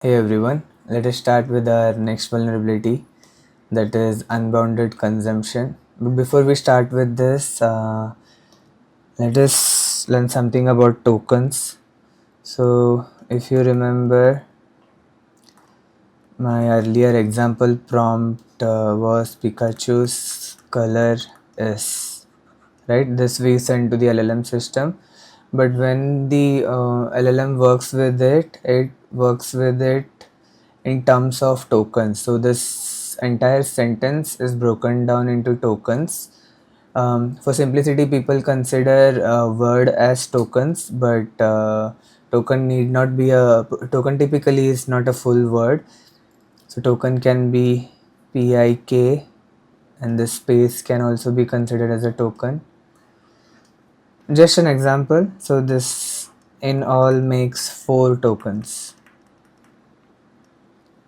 Hey everyone, let us start with our next vulnerability, that is unbounded consumption. But before we start with this, let us learn something about tokens. So, if you remember, my earlier example prompt was Pikachu's color is, right? This we send to the LLM system, but when the LLM works with it, it works with it in terms of tokens. So this entire sentence is broken down into tokens. For simplicity, people consider a word as tokens, but token need not be a token. Typically, is not a full word. So token can be PIK, and the space can also be considered as a token. Just an example. So this in all makes 4 tokens.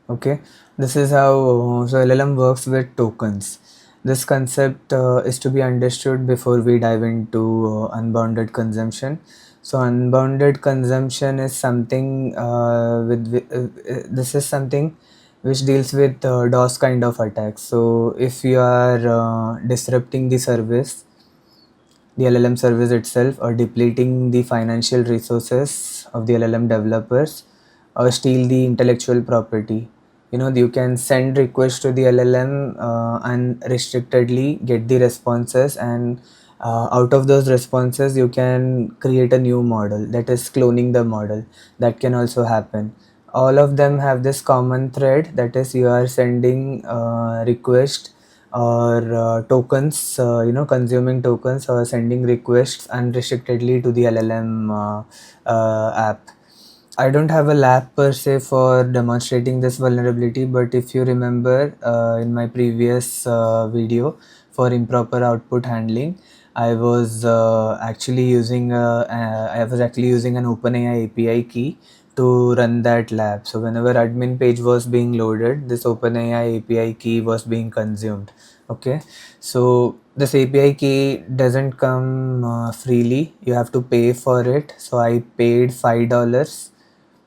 Okay, this is how so LLM works with tokens. This concept is to be understood before we dive into unbounded consumption. So unbounded consumption is something this is something which deals with DoS kind of attacks. So if you are disrupting the service, the LLM service itself, or depleting the financial resources of the LLM developers, or steal the intellectual property. You can send requests to the LLM unrestrictedly, get the responses, and out of those responses, you can create a new model, that is cloning the model. That can also happen. All of them have this common thread, that is you are sending request or tokens, consuming tokens or sending requests unrestrictedly to the LLM app. I don't have a lab per se for demonstrating this vulnerability, but if you remember in my previous video for improper output handling, I was actually using an OpenAI API key to run that lab. So whenever admin page was being loaded, this OpenAI API key was being consumed. Okay, so this API key doesn't come freely. You have to pay for it. So I paid $5,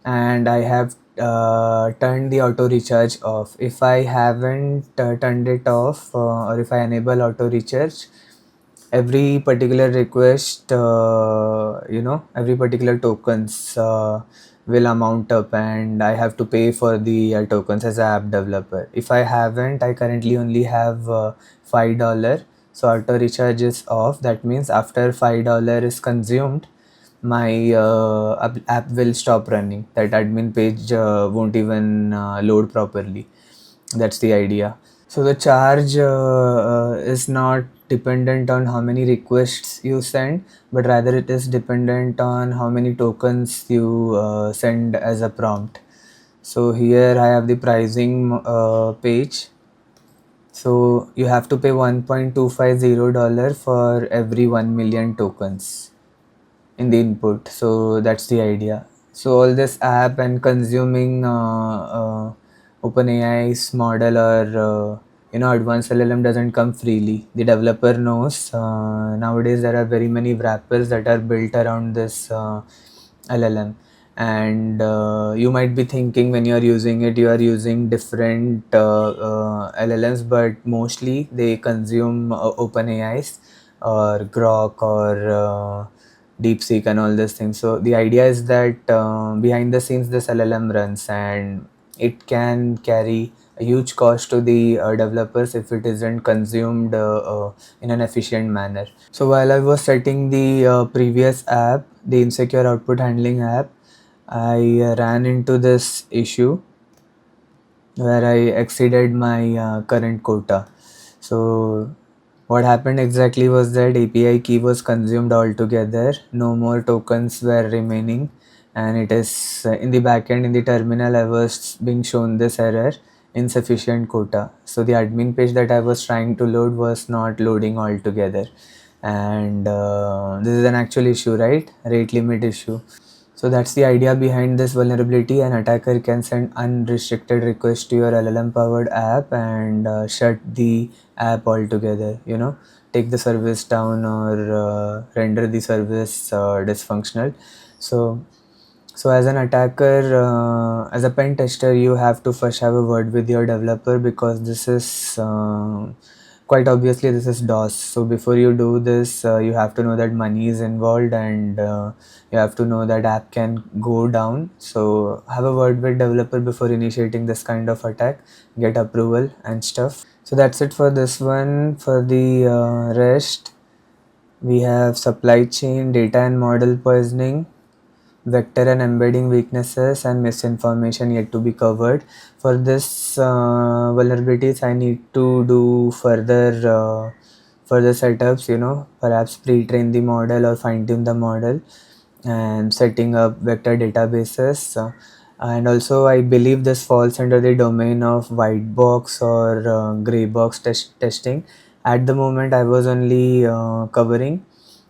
and I have turned the auto recharge off. If I haven't turned it off, or if I enable auto recharge, every particular request, every particular tokens will amount up, and I have to pay for the tokens as an app developer. If I haven't, I currently only have $5. So auto recharge is off. That means after $5 is consumed, my app will stop running. That admin page won't even load properly. That's the idea. So the charge is not dependent on how many requests you send, but rather it is dependent on how many tokens you send as a prompt. So here I have the pricing page. So you have to pay $1.250 for every 1 million tokens in the input. So that's the idea. So all this app and consuming OpenAI's model, or advanced LLM doesn't come freely. The developer knows. Nowadays there are very many wrappers that are built around this LLM, and you might be thinking when you are using it, you are using different LLMs, but mostly they consume OpenAI's or Grok or DeepSeek and all these things. So the idea is that behind the scenes this LLM runs, and it can carry a huge cost to the developers if it isn't consumed in an efficient manner. So while I was setting the previous app, the insecure output handling app, I ran into this issue where I exceeded my current quota. So what happened exactly was that API key was consumed altogether. No more tokens were remaining, and it is in the backend in the terminal I was being shown this error, insufficient quota. So the admin page that I was trying to load was not loading altogether, and this is an actual issue, right? Rate limit issue. So that's the idea behind this vulnerability. An attacker can send unrestricted requests to your LLM powered app and shut the app altogether, take the service down, or render the service dysfunctional. So So as an attacker, as a pen tester, you have to first have a word with your developer, because this is quite obviously this is DoS. So before you do this, you have to know that money is involved, and you have to know that app can go down. So have a word with developer before initiating this kind of attack, get approval and stuff. So that's it for this one. For the rest, we have supply chain, data and model poisoning, vector and embedding weaknesses, and misinformation yet to be covered. For this vulnerabilities, I need to do further setups, perhaps pre-train the model or fine-tune the model, and setting up vector databases. And also, I believe this falls under the domain of white box or gray box testing. At the moment, I was only covering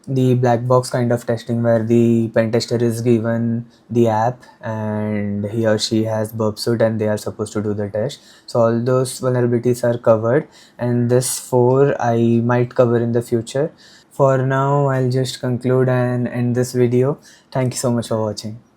the black box kind of testing, where the pen tester is given the app and he or she has burp suit and they are supposed to do the test. So all those vulnerabilities are covered, and this four I might cover in the future. For now, I'll just conclude and end this video. Thank you so much for watching.